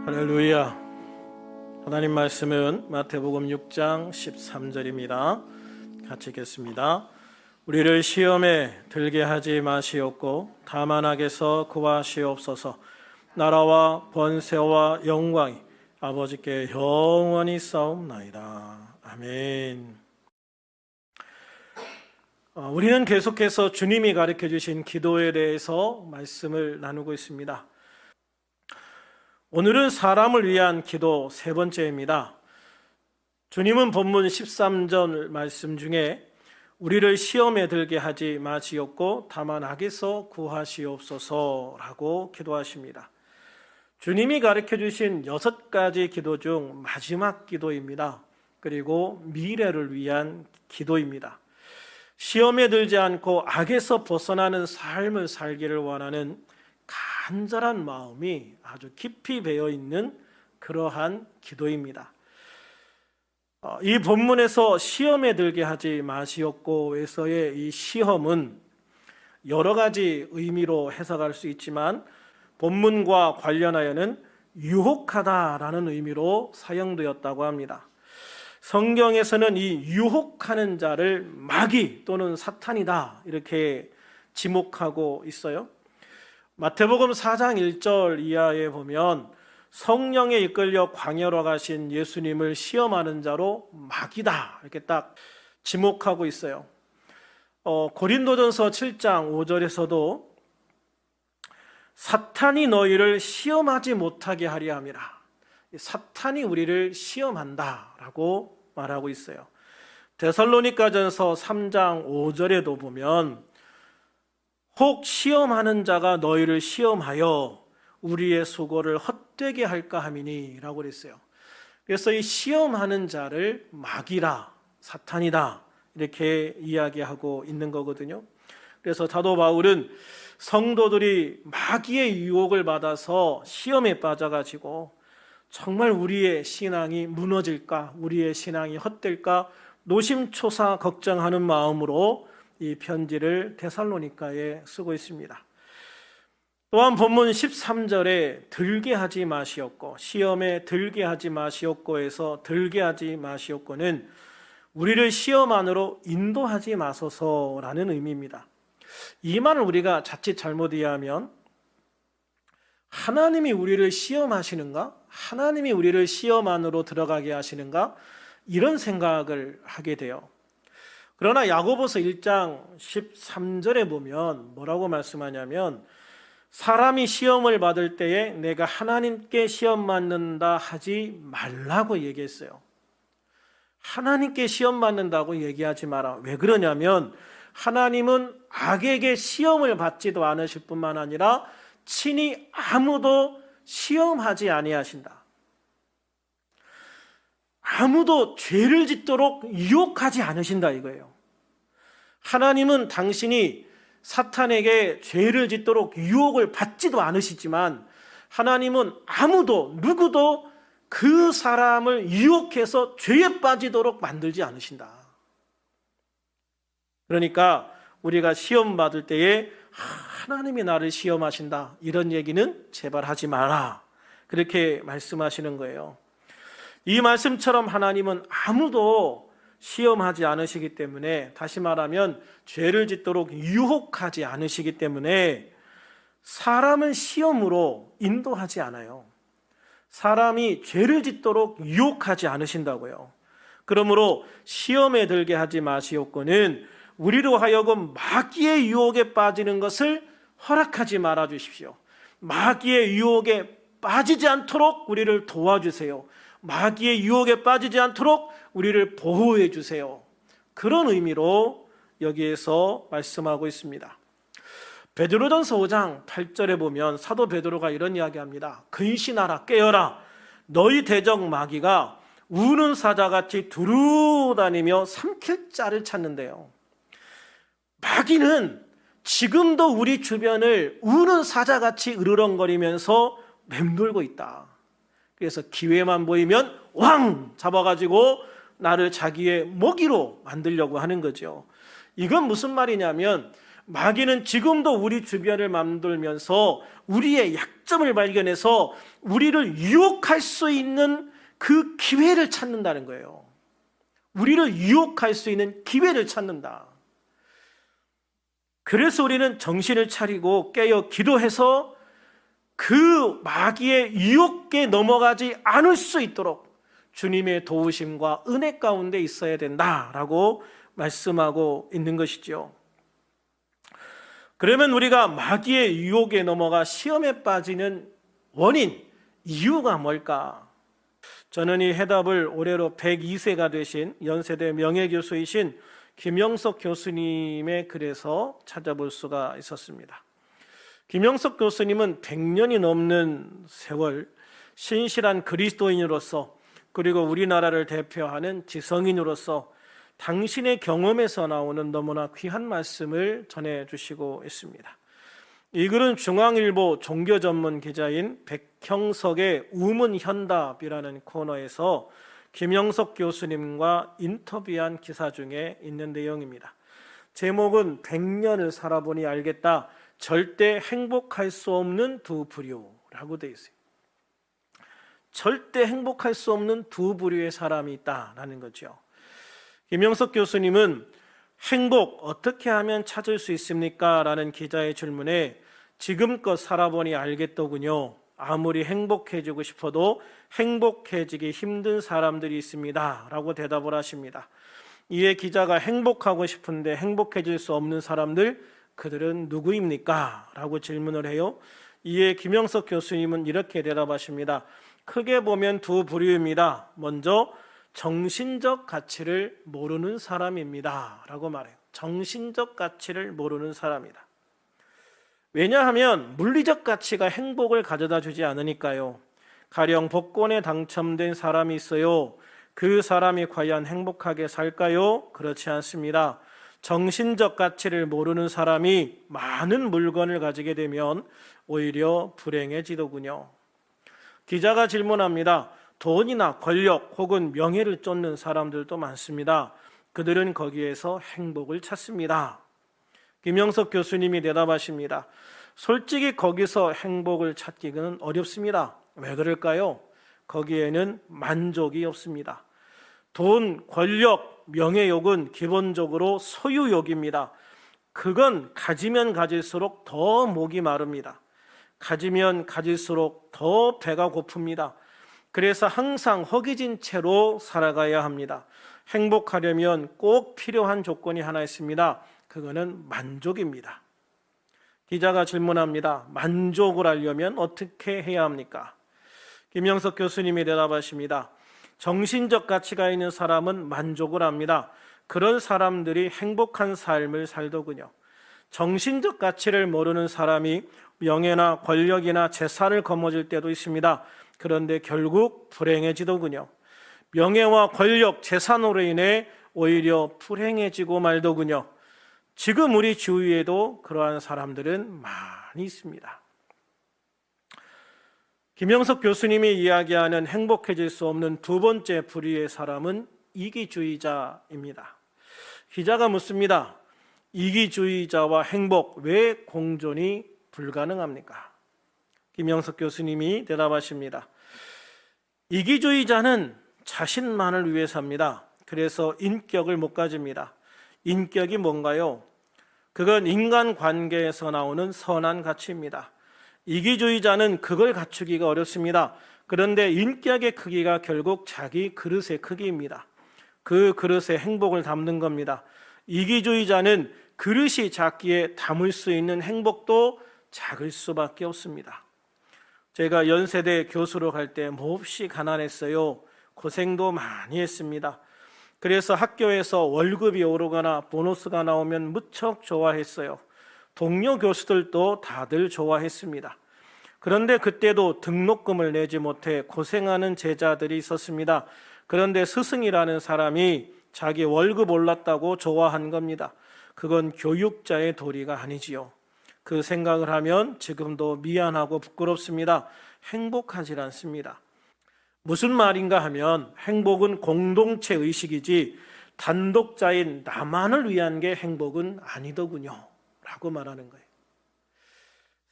할렐루야. 하나님 말씀은 마태복음 6장 13절입니다. 같이 읽겠습니다. 우리를 시험에 들게 하지 마시옵고 다만 악에서 구하시옵소서. 나라와 번세와 영광이 아버지께 영원히 싸움나이다. 아멘. 우리는 계속해서 주님이 가르쳐 주신 기도에 대해서 말씀을 나누고 있습니다. 오늘은 사람을 위한 기도 세 번째입니다. 주님은 본문 13절 말씀 중에 우리를 시험에 들게 하지 마시옵고 다만 악에서 구하시옵소서라고 기도하십니다. 주님이 가르쳐 주신 6가지 기도 중 마지막 기도입니다. 그리고 미래를 위한 기도입니다. 시험에 들지 않고 악에서 벗어나는 삶을 살기를 원하는 간절한 마음이 아주 깊이 배어 있는 그러한 기도입니다. 이 본문에서 시험에 들게 하지 마시옵고에서의 이 시험은 여러 가지 의미로 해석할 수 있지만 본문과 관련하여는 유혹하다라는 의미로 사용되었다고 합니다. 성경에서는 이 유혹하는 자를 마귀 또는 사탄이다 이렇게 지목하고 있어요. 마태복음 4장 1절 이하에 보면 성령에 이끌려 광야로 가신 예수님을 시험하는 자로 마귀다 이렇게 딱 지목하고 있어요. 고린도전서 7장 5절에서도 사탄이 너희를 시험하지 못하게 하려 함이라. 사탄이 우리를 시험한다라고 말하고 있어요. 데살로니가전서 3장 5절에도 보면 혹 시험하는 자가 너희를 시험하여 우리의 수고를 헛되게 할까 함이니 라고 그랬어요. 그래서 이 시험하는 자를 마귀라, 사탄이다 이렇게 이야기하고 있는 거거든요. 그래서 사도 바울은 성도들이 마귀의 유혹을 받아서 시험에 빠져가지고 정말 우리의 신앙이 무너질까, 우리의 신앙이 헛될까 노심초사 걱정하는 마음으로 이 편지를 데살로니가에 쓰고 있습니다. 또한 본문 13절에 들게 하지 마시옵고, 시험에 들게 하지 마시옵고에서 들게 하지 마시옵고는 우리를 시험 안으로 인도하지 마소서라는 의미입니다. 이 말을 우리가 자칫 잘못 이해하면 하나님이 우리를 시험하시는가? 하나님이 우리를 시험 안으로 들어가게 하시는가? 이런 생각을 하게 돼요. 그러나 야고보서 1장 13절에 보면 뭐라고 말씀하냐면 사람이 시험을 받을 때에 내가 하나님께 시험 받는다 하지 말라고 얘기했어요. 하나님께 시험 받는다고 얘기하지 마라. 왜 그러냐면 하나님은 악에게 시험을 받지도 않으실 뿐만 아니라 친히 아무도 시험하지 아니하신다. 아무도 죄를 짓도록 유혹하지 않으신다 이거예요. 하나님은 당신이 사탄에게 죄를 짓도록 유혹을 받지도 않으시지만 하나님은 아무도 누구도 그 사람을 유혹해서 죄에 빠지도록 만들지 않으신다. 그러니까 우리가 시험 받을 때에 하나님이 나를 시험하신다 이런 얘기는 제발 하지 마라 그렇게 말씀하시는 거예요. 이 말씀처럼 하나님은 아무도 시험하지 않으시기 때문에, 다시 말하면 죄를 짓도록 유혹하지 않으시기 때문에 사람을 시험으로 인도하지 않아요. 사람이 죄를 짓도록 유혹하지 않으신다고요. 그러므로 시험에 들게 하지 마시옵고는 우리로 하여금 마귀의 유혹에 빠지는 것을 허락하지 말아 주십시오. 마귀의 유혹에 빠지지 않도록 우리를 도와주세요. 마귀의 유혹에 빠지지 않도록 우리를 보호해 주세요. 그런 의미로 여기에서 말씀하고 있습니다. 베드로전서 5장 8절에 보면 사도 베드로가 이런 이야기합니다. 근신하라, 깨어라. 너희 대적 마귀가 우는 사자같이 두루다니며 삼킬 자를 찾는데요. 마귀는 지금도 우리 주변을 우는 사자같이 으르렁거리면서 맴돌고 있다. 그래서 기회만 보이면 왕 잡아가지고 나를 자기의 먹이로 만들려고 하는 거죠. 이건 무슨 말이냐면 마귀는 지금도 우리 주변을 맴돌면서 우리의 약점을 발견해서 우리를 유혹할 수 있는 그 기회를 찾는다는 거예요. 우리를 유혹할 수 있는 기회를 찾는다. 그래서 우리는 정신을 차리고 깨어 기도해서 그 마귀의 유혹에 넘어가지 않을 수 있도록 주님의 도우심과 은혜 가운데 있어야 된다라고 말씀하고 있는 것이죠. 그러면 우리가 마귀의 유혹에 넘어가 시험에 빠지는 원인, 이유가 뭘까? 저는 이 해답을 올해로 102세가 되신 연세대 명예교수이신 김영석 교수님의 글에서 찾아볼 수가 있었습니다. 김영석 교수님은 100년이 넘는 세월 신실한 그리스도인으로서 그리고 우리나라를 대표하는 지성인으로서 당신의 경험에서 나오는 너무나 귀한 말씀을 전해주시고 있습니다. 이 글은 중앙일보 종교 전문 기자인 백형석의 우문현답이라는 코너에서 김영석 교수님과 인터뷰한 기사 중에 있는 내용입니다. 제목은 100년을 살아보니 알겠다. 절대 행복할 수 없는 두 부류라고 되어 있어요. 절대 행복할 수 없는 두 부류의 사람이 있다라는 거죠. 김영석 교수님은 행복 어떻게 하면 찾을 수 있습니까? 라는 기자의 질문에 지금껏 살아보니 알겠더군요. 아무리 행복해지고 싶어도 행복해지기 힘든 사람들이 있습니다. 라고 대답을 하십니다. 이에 기자가 행복하고 싶은데 행복해질 수 없는 사람들, 그들은 누구입니까? 라고 질문을 해요. 이에 김영석 교수님은 이렇게 대답하십니다. 크게 보면 두 부류입니다. 먼저 정신적 가치를 모르는 사람입니다. 라고 말해요. 정신적 가치를 모르는 사람이다. 왜냐하면 물리적 가치가 행복을 가져다 주지 않으니까요. 가령 복권에 당첨된 사람이 있어요. 그 사람이 과연 행복하게 살까요? 그렇지 않습니다. 정신적 가치를 모르는 사람이 많은 물건을 가지게 되면 오히려 불행해지더군요. 기자가 질문합니다. 돈이나 권력 혹은 명예를 쫓는 사람들도 많습니다. 그들은 거기에서 행복을 찾습니다. 김영석 교수님이 대답하십니다. 솔직히 거기서 행복을 찾기는 어렵습니다. 왜 그럴까요? 거기에는 만족이 없습니다. 돈, 권력, 명예욕은 기본적으로 소유욕입니다. 그건 가지면 가질수록 더 목이 마릅니다. 가지면 가질수록 더 배가 고픕니다. 그래서 항상 허기진 채로 살아가야 합니다. 행복하려면 꼭 필요한 조건이 하나 있습니다. 그거는 만족입니다. 기자가 질문합니다. 만족을 하려면 어떻게 해야 합니까? 김영석 교수님이 대답하십니다. 정신적 가치가 있는 사람은 만족을 합니다. 그런 사람들이 행복한 삶을 살더군요. 정신적 가치를 모르는 사람이 명예나 권력이나 재산을 거머쥘 때도 있습니다. 그런데 결국 불행해지더군요. 명예와 권력, 재산으로 인해 오히려 불행해지고 말더군요. 지금 우리 주위에도 그러한 사람들은 많이 있습니다. 김영석 교수님이 이야기하는 행복해질 수 없는 두 번째 부류의 사람은 이기주의자입니다. 기자가 묻습니다. 이기주의자와 행복 왜 공존이 불가능합니까? 김영석 교수님이 대답하십니다. 이기주의자는 자신만을 위해 삽니다. 그래서 인격을 못 가집니다. 인격이 뭔가요? 그건 인간관계에서 나오는 선한 가치입니다. 이기주의자는 그걸 갖추기가 어렵습니다. 그런데 인격의 크기가 결국 자기 그릇의 크기입니다. 그 그릇에 행복을 담는 겁니다. 이기주의자는 그릇이 작기에 담을 수 있는 행복도 작을 수밖에 없습니다. 제가 연세대 교수로 갈 때 몹시 가난했어요. 고생도 많이 했습니다. 그래서 학교에서 월급이 오르거나 보너스가 나오면 무척 좋아했어요. 동료 교수들도 다들 좋아했습니다. 그런데 그때도 등록금을 내지 못해 고생하는 제자들이 있었습니다. 그런데 스승이라는 사람이 자기 월급 올랐다고 좋아한 겁니다. 그건 교육자의 도리가 아니지요. 그 생각을 하면 지금도 미안하고 부끄럽습니다. 행복하지 않습니다. 무슨 말인가 하면 행복은 공동체 의식이지 단독자인 나만을 위한 게 행복은 아니더군요. 라고 말하는 거예요.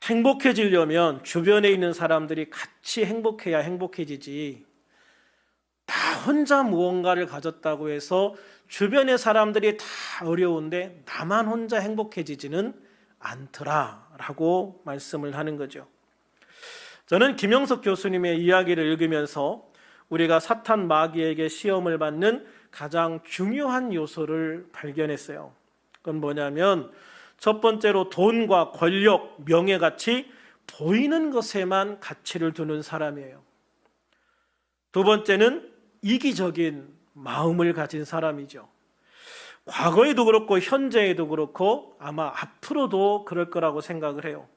행복해지려면 주변에 있는 사람들이 같이 행복해야 행복해지지, 나 혼자 무언가를 가졌다고 해서 주변의 사람들이 다 어려운데 나만 혼자 행복해지지는 않더라라고 말씀을 하는 거죠. 저는 김영석 교수님의 이야기를 읽으면서 우리가 사탄 마귀에게 시험을 받는 가장 중요한 요소를 발견했어요. 그건 뭐냐면 첫 번째로 돈과 권력, 명예같이 보이는 것에만 가치를 두는 사람이에요. 두 번째는 이기적인 마음을 가진 사람이죠. 과거에도 그렇고 현재에도 그렇고 아마 앞으로도 그럴 거라고 생각을 해요.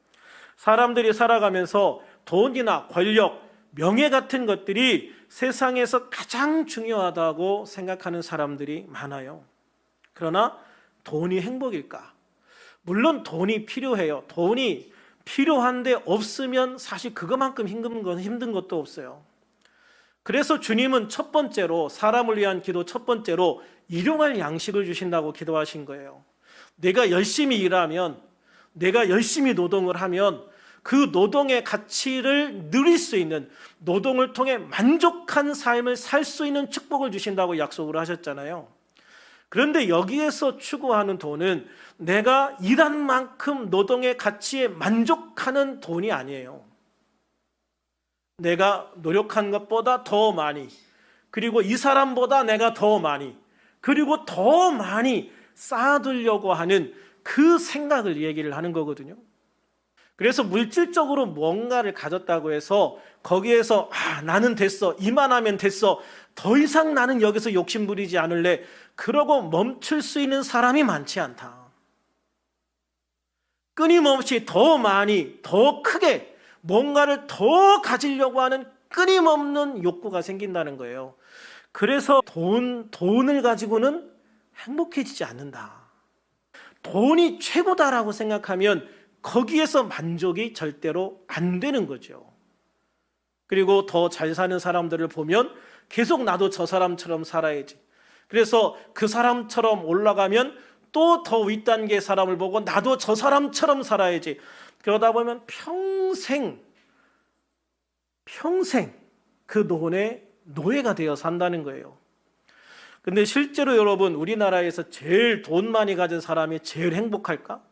사람들이 살아가면서 돈이나 권력, 명예 같은 것들이 세상에서 가장 중요하다고 생각하는 사람들이 많아요. 그러나 돈이 행복일까? 물론 돈이 필요해요. 돈이 필요한데 없으면 사실 그것만큼 힘든 것도 없어요. 그래서 주님은 첫 번째로, 사람을 위한 기도 첫 번째로 일용할 양식을 주신다고 기도하신 거예요. 내가 열심히 일하면, 내가 열심히 노동을 하면 그 노동의 가치를 누릴 수 있는, 노동을 통해 만족한 삶을 살 수 있는 축복을 주신다고 약속을 하셨잖아요. 그런데 여기에서 추구하는 돈은 내가 일한 만큼 노동의 가치에 만족하는 돈이 아니에요. 내가 노력한 것보다 더 많이, 그리고 이 사람보다 내가 더 많이, 그리고 더 많이 쌓아두려고 하는 그 생각을 얘기를 하는 거거든요. 그래서 물질적으로 뭔가를 가졌다고 해서 거기에서 나는 됐어, 이만하면 됐어, 더 이상 나는 여기서 욕심 부리지 않을래, 그러고 멈출 수 있는 사람이 많지 않다. 끊임없이 더 많이, 더 크게 뭔가를 더 가지려고 하는 끊임없는 욕구가 생긴다는 거예요. 그래서 돈을 가지고는 행복해지지 않는다. 돈이 최고다라고 생각하면 거기에서 만족이 절대로 안 되는 거죠. 그리고 더 잘 사는 사람들을 보면 계속 나도 저 사람처럼 살아야지. 그래서 그 사람처럼 올라가면 또 더 윗단계 사람을 보고 나도 저 사람처럼 살아야지. 그러다 보면 평생 그 돈의 노예가 되어 산다는 거예요. 근데 실제로 여러분, 우리나라에서 제일 돈 많이 가진 사람이 제일 행복할까?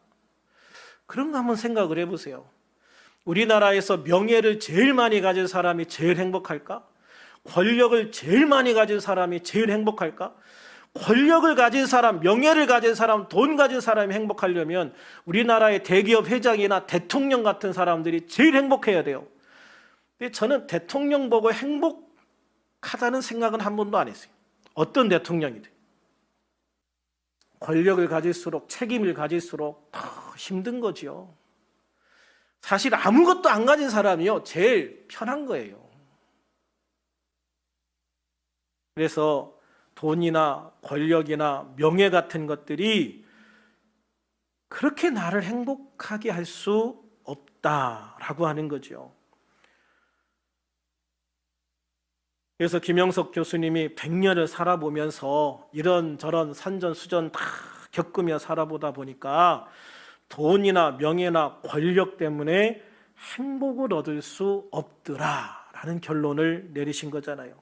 그런 거 한번 생각을 해보세요. 우리나라에서 명예를 제일 많이 가진 사람이 제일 행복할까? 권력을 제일 많이 가진 사람이 제일 행복할까? 권력을 가진 사람, 명예를 가진 사람, 돈 가진 사람이 행복하려면 우리나라의 대기업 회장이나 대통령 같은 사람들이 제일 행복해야 돼요. 근데 저는 대통령 보고 행복하다는 생각은 한 번도 안 했어요. 어떤 대통령이든. 권력을 가질수록, 책임을 가질수록 더 힘든 거죠. 사실 아무것도 안 가진 사람이요, 제일 편한 거예요. 그래서 돈이나 권력이나 명예 같은 것들이 그렇게 나를 행복하게 할 수 없다라고 하는 거죠. 그래서 김영석 교수님이 100년을 살아보면서 이런저런 산전수전 다 겪으며 살아보다 보니까 돈이나 명예나 권력 때문에 행복을 얻을 수 없더라라는 결론을 내리신 거잖아요.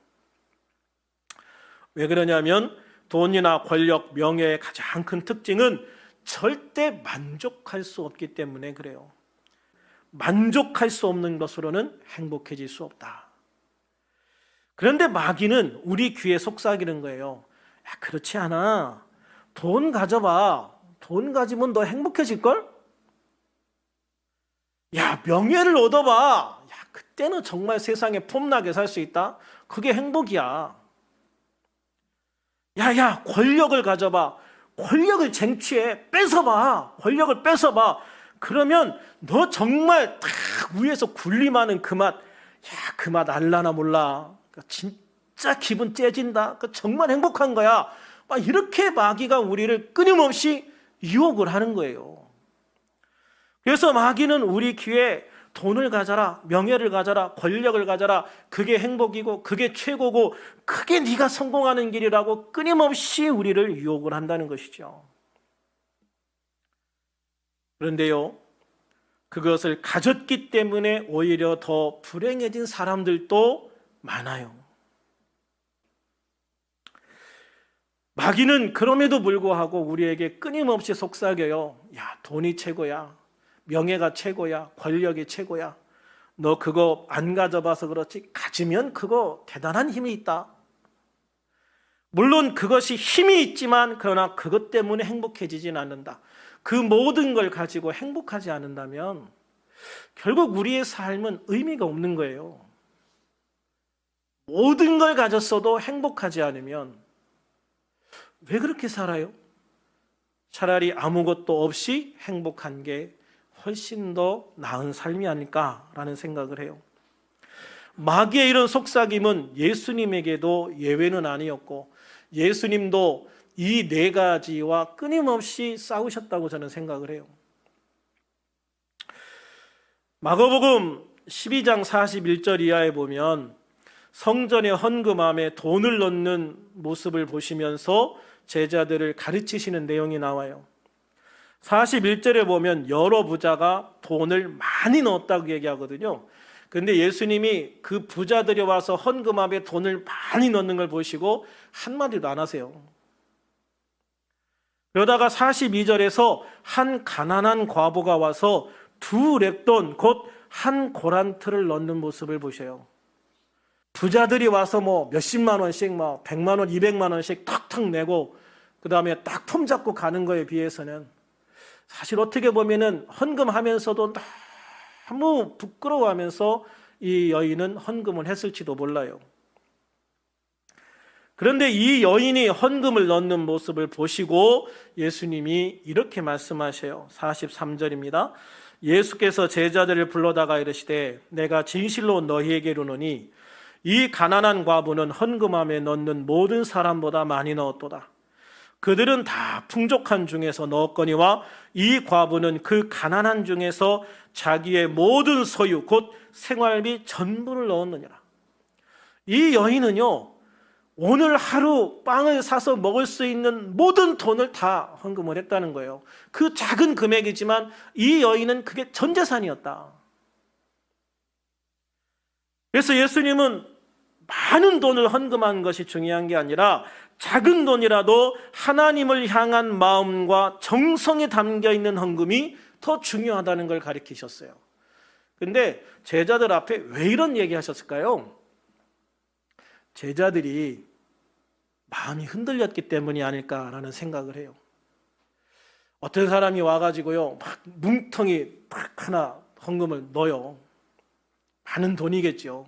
왜 그러냐면 돈이나 권력, 명예의 가장 큰 특징은 절대 만족할 수 없기 때문에 그래요. 만족할 수 없는 것으로는 행복해질 수 없다. 그런데 마귀는 우리 귀에 속삭이는 거예요. 야, 그렇지 않아. 돈 가져봐. 돈 가지면 너 행복해질걸? 야, 명예를 얻어봐. 야, 그때는 정말 세상에 폼나게 살 수 있다. 그게 행복이야. 야, 권력을 가져봐. 권력을 쟁취해. 뺏어봐. 권력을 뺏어봐. 그러면 너 정말 딱 위에서 군림하는 그 맛, 야, 그 맛 알라나 몰라. 진짜 기분 째진다. 정말 행복한 거야. 막 이렇게 마귀가 우리를 끊임없이 유혹을 하는 거예요. 그래서 마귀는 우리 귀에 돈을 가져라, 명예를 가져라, 권력을 가져라, 그게 행복이고 그게 최고고 그게 네가 성공하는 길이라고 끊임없이 우리를 유혹을 한다는 것이죠. 그런데요, 그것을 가졌기 때문에 오히려 더 불행해진 사람들도 많아요. 마귀는 그럼에도 불구하고 우리에게 끊임없이 속삭여요. 야, 돈이 최고야. 명예가 최고야. 권력이 최고야. 너 그거 안 가져봐서 그렇지. 가지면 그거 대단한 힘이 있다. 물론 그것이 힘이 있지만 그러나 그것 때문에 행복해지진 않는다. 그 모든 걸 가지고 행복하지 않는다면 결국 우리의 삶은 의미가 없는 거예요. 모든 걸 가졌어도 행복하지 않으면 왜 그렇게 살아요? 차라리 아무것도 없이 행복한 게 훨씬 더 나은 삶이 아닐까라는 생각을 해요. 마귀의 이런 속삭임은 예수님에게도 예외는 아니었고 예수님도 이 네 가지와 끊임없이 싸우셨다고 저는 생각을 해요. 마가복음 12장 41절 이하에 보면 성전의 헌금함에 돈을 넣는 모습을 보시면서 제자들을 가르치시는 내용이 나와요. 41절에 보면 여러 부자가 돈을 많이 넣었다고 얘기하거든요. 그런데 예수님이 그 부자들이 와서 헌금함에 돈을 많이 넣는 걸 보시고 한마디도 안 하세요. 그러다가 42절에서 한 가난한 과부가 와서 2렙돈 곧 한 고란트를 넣는 모습을 보셔요. 부자들이 와서 뭐 몇십만 원씩, 뭐 100만 원, 200만 원씩 탁탁 내고 그 다음에 딱 품 잡고 가는 거에 비해서는 사실 어떻게 보면은 헌금하면서도 너무 부끄러워하면서 이 여인은 헌금을 했을지도 몰라요. 그런데 이 여인이 헌금을 넣는 모습을 보시고 예수님이 이렇게 말씀하셔요. 43절입니다. 예수께서 제자들을 불러다가 이르시되 내가 진실로 너희에게 이르노니 이 가난한 과부는 헌금함에 넣는 모든 사람보다 많이 넣었도다. 그들은 다 풍족한 중에서 넣었거니와 이 과부는 그 가난한 중에서 자기의 모든 소유 곧 생활비 전부를 넣었느니라. 이 여인은요, 오늘 하루 빵을 사서 먹을 수 있는 모든 돈을 다 헌금을 했다는 거예요. 그 작은 금액이지만 이 여인은 그게 전 재산이었다. 그래서 예수님은 많은 돈을 헌금한 것이 중요한 게 아니라 작은 돈이라도 하나님을 향한 마음과 정성이 담겨 있는 헌금이 더 중요하다는 걸 가르치셨어요. 근데 제자들 앞에 왜 이런 얘기 하셨을까요? 제자들이 마음이 흔들렸기 때문이 아닐까라는 생각을 해요. 어떤 사람이 와가지고요, 막 뭉텅이 딱 하나 헌금을 넣어요. 많은 돈이겠죠.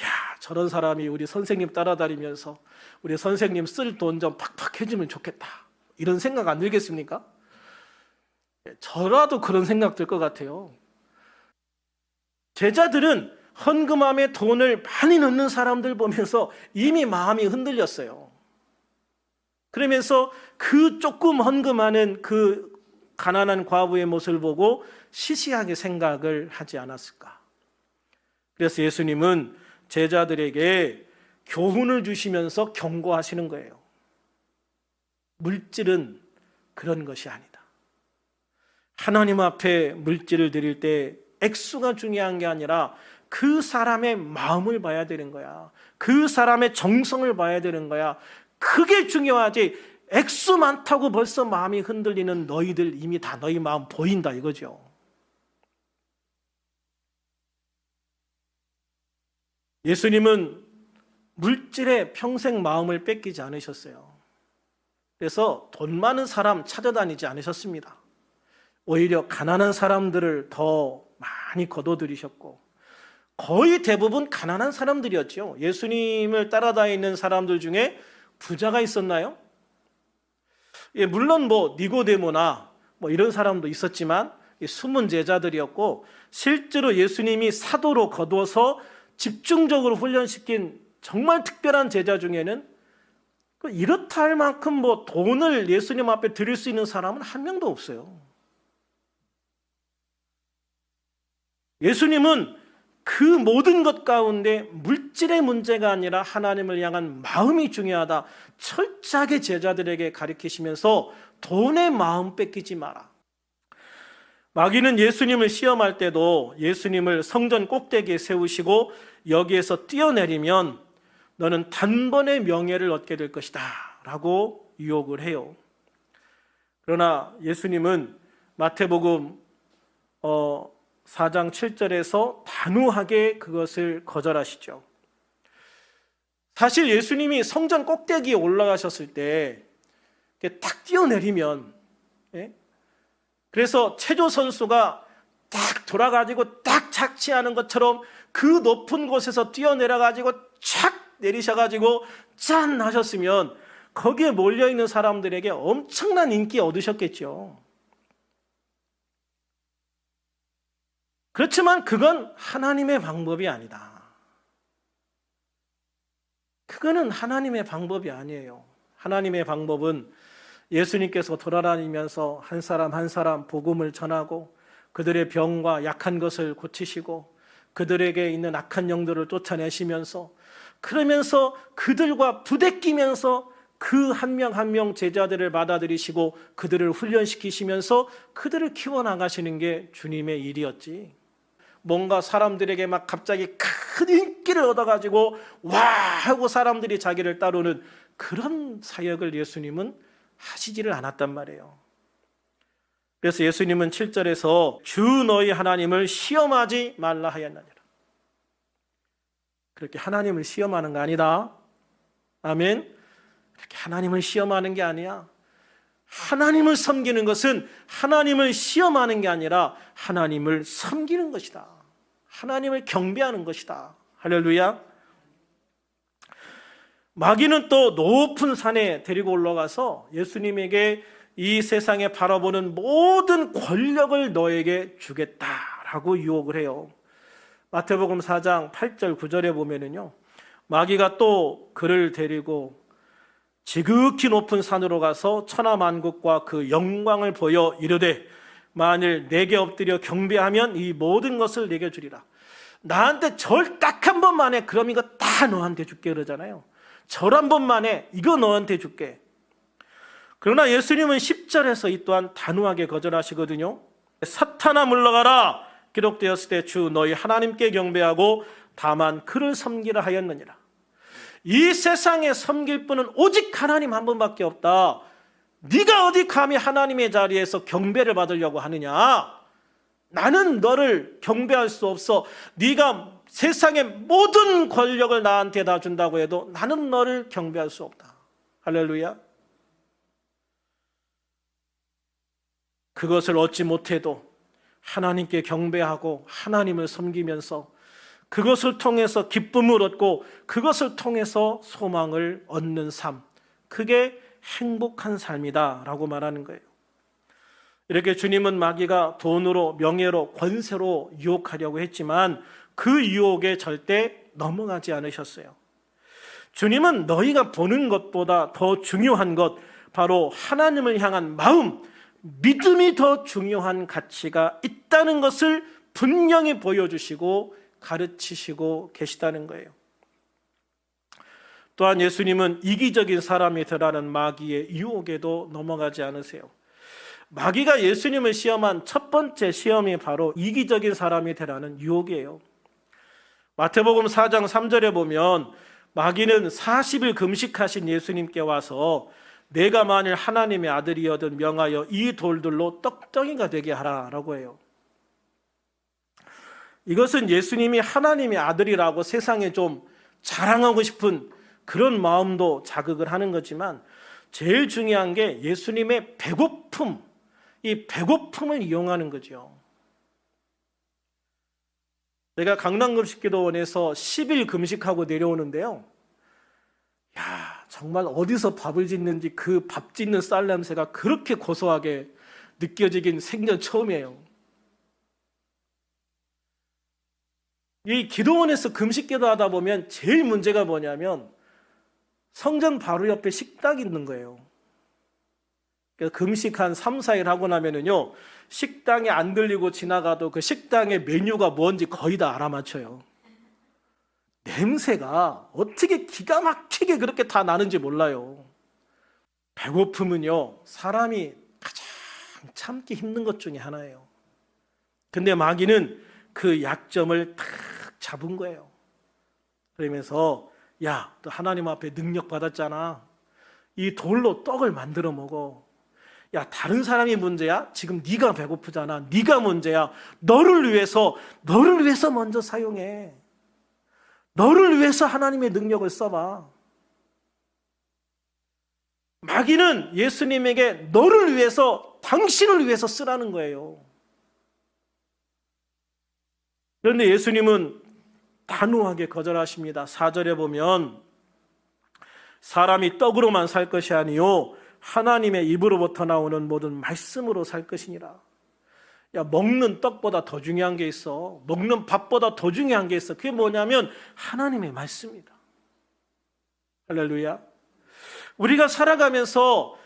야, 저런 사람이 우리 선생님 따라다니면서 우리 선생님 쓸 돈 좀 팍팍 해주면 좋겠다. 이런 생각 안 들겠습니까? 저라도 그런 생각 들 것 같아요. 제자들은 헌금함에 돈을 많이 넣는 사람들 보면서 이미 마음이 흔들렸어요. 그러면서 그 조금 헌금하는 그 가난한 과부의 모습을 보고 시시하게 생각을 하지 않았을까. 그래서 예수님은 제자들에게 교훈을 주시면서 경고하시는 거예요. 물질은 그런 것이 아니다. 하나님 앞에 물질을 드릴 때 액수가 중요한 게 아니라 그 사람의 마음을 봐야 되는 거야. 그 사람의 정성을 봐야 되는 거야. 그게 중요하지. 액수 많다고 벌써 마음이 흔들리는 너희들 이미 다 너희 마음 보인다 이거죠. 예수님은 물질에 평생 마음을 뺏기지 않으셨어요. 그래서 돈 많은 사람 찾아다니지 않으셨습니다. 오히려 가난한 사람들을 더 많이 거둬들이셨고 거의 대부분 가난한 사람들이었죠. 예수님을 따라다니는 사람들 중에 부자가 있었나요? 예, 물론 뭐 니고데모나 뭐 이런 사람도 있었지만 숨은 제자들이었고 실제로 예수님이 사도로 거둬서 집중적으로 훈련시킨 정말 특별한 제자 중에는 이렇다 할 만큼 뭐 돈을 예수님 앞에 드릴 수 있는 사람은 한 명도 없어요. 예수님은 그 모든 것 가운데 물질의 문제가 아니라 하나님을 향한 마음이 중요하다. 철저하게 제자들에게 가르치시면서 돈의 마음 뺏기지 마라. 마귀는 예수님을 시험할 때도 예수님을 성전 꼭대기에 세우시고 여기에서 뛰어내리면 너는 단번에 명예를 얻게 될 것이다 라고 유혹을 해요. 그러나 예수님은 마태복음 4장 7절에서 단호하게 그것을 거절하시죠. 사실 예수님이 성전 꼭대기에 올라가셨을 때 딱 뛰어내리면, 그래서 체조 선수가 딱 돌아가지고 딱 착지하는 것처럼 그 높은 곳에서 뛰어내려가지고 촥 내리셔가지고 짠 하셨으면 거기에 몰려있는 사람들에게 엄청난 인기 얻으셨겠죠. 그렇지만 그건 하나님의 방법이 아니다. 그거는 하나님의 방법이 아니에요. 하나님의 방법은 예수님께서 돌아다니면서 한 사람 한 사람 복음을 전하고 그들의 병과 약한 것을 고치시고 그들에게 있는 악한 영들을 쫓아내시면서 그러면서 그들과 부대끼면서 그 한 명 한 명 제자들을 받아들이시고 그들을 훈련시키시면서 그들을 키워나가시는 게 주님의 일이었지. 뭔가 사람들에게 막 갑자기 큰 인기를 얻어가지고 와 하고 사람들이 자기를 따르는 그런 사역을 예수님은 하시지를 않았단 말이에요. 그래서 예수님은 7절에서 주 너희 하나님을 시험하지 말라 하였느니라. 그렇게 하나님을 시험하는 거 아니다. 아멘. 그렇게 하나님을 시험하는 게 아니야. 하나님을 섬기는 것은 하나님을 시험하는 게 아니라 하나님을 섬기는 것이다. 하나님을 경배하는 것이다. 할렐루야. 마귀는 또 높은 산에 데리고 올라가서 예수님에게 이 세상에 바라보는 모든 권력을 너에게 주겠다라고 유혹을 해요. 마태복음 4장 8절 9절에 보면은요, 마귀가 또 그를 데리고 지극히 높은 산으로 가서 천하만국과 그 영광을 보여 이르되 만일 내게 엎드려 경배하면 이 모든 것을 내게 주리라. 나한테 절 딱 한 번만 해. 그럼 이거 다 너한테 줄게 그러잖아요. 절 한 번만 해. 이거 너한테 줄게. 그러나 예수님은 10절에서 이 또한 단호하게 거절하시거든요. 사탄아 물러가라. 기록되었을 때 주 너희 하나님께 경배하고 다만 그를 섬기라 하였느니라. 이 세상에 섬길 분은 오직 하나님 한 분밖에 없다. 네가 어디 감히 하나님의 자리에서 경배를 받으려고 하느냐? 나는 너를 경배할 수 없어. 네가 세상의 모든 권력을 나한테 다 준다고 해도 나는 너를 경배할 수 없다. 할렐루야. 그것을 얻지 못해도 하나님께 경배하고 하나님을 섬기면서 그것을 통해서 기쁨을 얻고 그것을 통해서 소망을 얻는 삶, 그게 행복한 삶이다 라고 말하는 거예요. 이렇게 주님은 마귀가 돈으로 명예로 권세로 유혹하려고 했지만 그 유혹에 절대 넘어가지 않으셨어요. 주님은 너희가 보는 것보다 더 중요한 것, 바로 하나님을 향한 마음, 믿음이 더 중요한 가치가 있다는 것을 분명히 보여주시고 가르치시고 계시다는 거예요. 또한 예수님은 이기적인 사람이 되라는 마귀의 유혹에도 넘어가지 않으세요. 마귀가 예수님을 시험한 첫 번째 시험이 바로 이기적인 사람이 되라는 유혹이에요. 마태복음 4장 3절에 보면 마귀는 40일 금식하신 예수님께 와서 내가 만일 하나님의 아들이여든 명하여 이 돌들로 떡덩이가 되게 하라라고 해요. 이것은 예수님이 하나님의 아들이라고 세상에 좀 자랑하고 싶은 그런 마음도 자극을 하는 거지만 제일 중요한 게 예수님의 배고픔, 이 배고픔을 이용하는 거죠. 제가 강남금식기도원에서 10일 금식하고 내려오는데요, 야, 정말 어디서 밥을 짓는지 그 밥 짓는 쌀 냄새가 그렇게 고소하게 느껴지긴 생전 처음이에요. 이 기도원에서 금식기도 하다 보면 제일 문제가 뭐냐면 성전 바로 옆에 식당이 있는 거예요. 그래서 금식 한 3, 4일 하고 나면은요, 식당에 안 들리고 지나가도 그 식당의 메뉴가 뭔지 거의 다 알아맞혀요. 냄새가 어떻게 기가 막히게 그렇게 다 나는지 몰라요. 배고픔은요, 사람이 가장 참기 힘든 것 중에 하나예요. 근데 마귀는 그 약점을 탁 잡은 거예요. 그러면서 야, 너 하나님 앞에 능력 받았잖아. 이 돌로 떡을 만들어 먹어. 야, 다른 사람이 문제야? 지금 네가 배고프잖아. 네가 문제야. 너를 위해서 먼저 사용해. 너를 위해서 하나님의 능력을 써봐. 마귀는 예수님에게 너를 위해서, 당신을 위해서 쓰라는 거예요. 그런데 예수님은 단호하게 거절하십니다. 4절에 보면 사람이 떡으로만 살 것이 아니요 하나님의 입으로부터 나오는 모든 말씀으로 살 것이니라. 야, 먹는 떡보다 더 중요한 게 있어. 먹는 밥보다 더 중요한 게 있어. 그게 뭐냐면 하나님의 말씀이다. 할렐루야. 우리가 살아가면서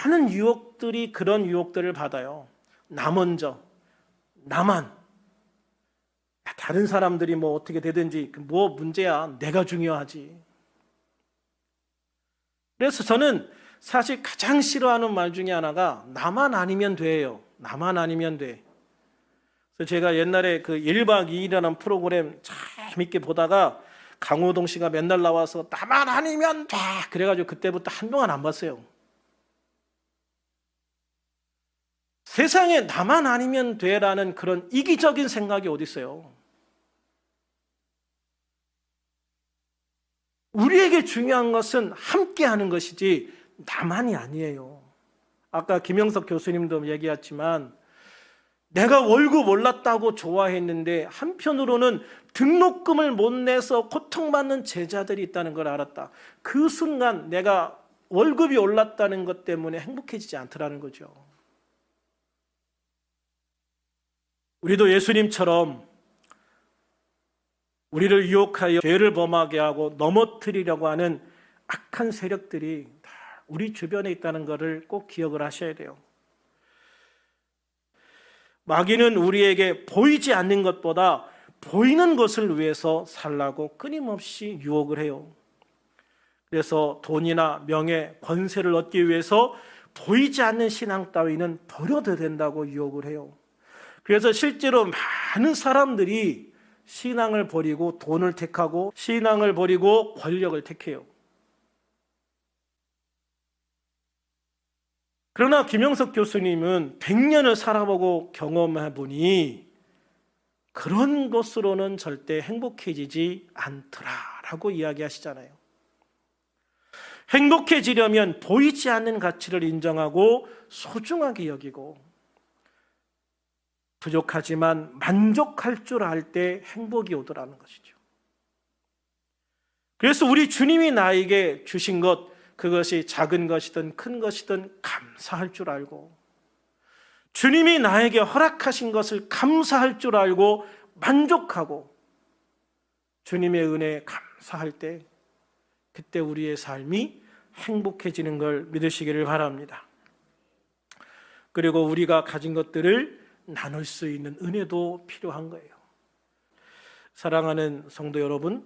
많은 유혹들이 그런 유혹들을 받아요. 나 먼저, 나만. 다른 사람들이 뭐 어떻게 되든지 뭐 문제야. 내가 중요하지. 그래서 저는 사실 가장 싫어하는 말 중에 하나가 나만 아니면 돼요. 나만 아니면 돼. 그래서 제가 옛날에 그 1박 2일이라는 프로그램 재밌게 보다가 강호동 씨가 맨날 나와서 나만 아니면 돼. 그래가지고 그때부터 한동안 안 봤어요. 세상에 나만 아니면 돼라는 그런 이기적인 생각이 어디 있어요? 우리에게 중요한 것은 함께 하는 것이지 나만이 아니에요. 아까 김영석 교수님도 얘기했지만 내가 월급 올랐다고 좋아했는데 한편으로는 등록금을 못 내서 고통받는 제자들이 있다는 걸 알았다. 그 순간 내가 월급이 올랐다는 것 때문에 행복해지지 않더라는 거죠. 우리도 예수님처럼 우리를 유혹하여 죄를 범하게 하고 넘어뜨리려고 하는 악한 세력들이 다 우리 주변에 있다는 것을 꼭 기억을 하셔야 돼요. 마귀는 우리에게 보이지 않는 것보다 보이는 것을 위해서 살라고 끊임없이 유혹을 해요. 그래서 돈이나 명예, 권세를 얻기 위해서 보이지 않는 신앙 따위는 버려도 된다고 유혹을 해요. 그래서 실제로 많은 사람들이 신앙을 버리고 돈을 택하고 신앙을 버리고 권력을 택해요. 그러나 김영석 교수님은 100년을 살아보고 경험해 보니 그런 것으로는 절대 행복해지지 않더라라고 이야기하시잖아요. 행복해지려면 보이지 않는 가치를 인정하고 소중하게 여기고 부족하지만 만족할 줄 알 때 행복이 오더라는 것이죠. 그래서 우리 주님이 나에게 주신 것, 그것이 작은 것이든 큰 것이든 감사할 줄 알고, 주님이 나에게 허락하신 것을 감사할 줄 알고 만족하고 주님의 은혜에 감사할 때, 그때 우리의 삶이 행복해지는 걸 믿으시기를 바랍니다. 그리고 우리가 가진 것들을 나눌 수 있는 은혜도 필요한 거예요. 사랑하는 성도 여러분,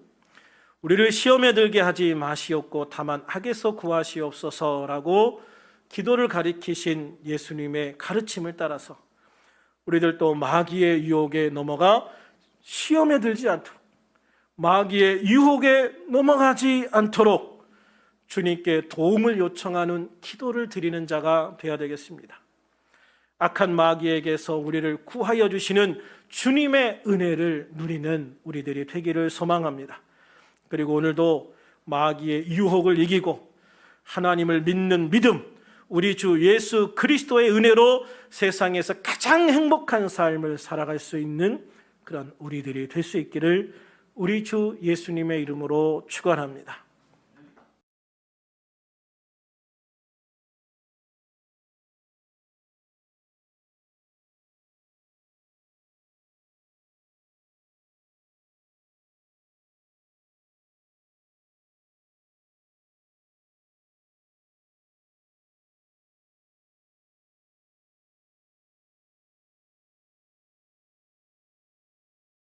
우리를 시험에 들게 하지 마시옵고 다만 악에서 구하시옵소서라고 기도를 가리키신 예수님의 가르침을 따라서 우리들도 마귀의 유혹에 넘어가 시험에 들지 않도록, 마귀의 유혹에 넘어가지 않도록 주님께 도움을 요청하는 기도를 드리는 자가 되어야 되겠습니다. 악한 마귀에게서 우리를 구하여 주시는 주님의 은혜를 누리는 우리들이 되기를 소망합니다. 그리고 오늘도 마귀의 유혹을 이기고 하나님을 믿는 믿음, 우리 주 예수 그리스도의 은혜로 세상에서 가장 행복한 삶을 살아갈 수 있는 그런 우리들이 될 수 있기를 우리 주 예수님의 이름으로 축원합니다.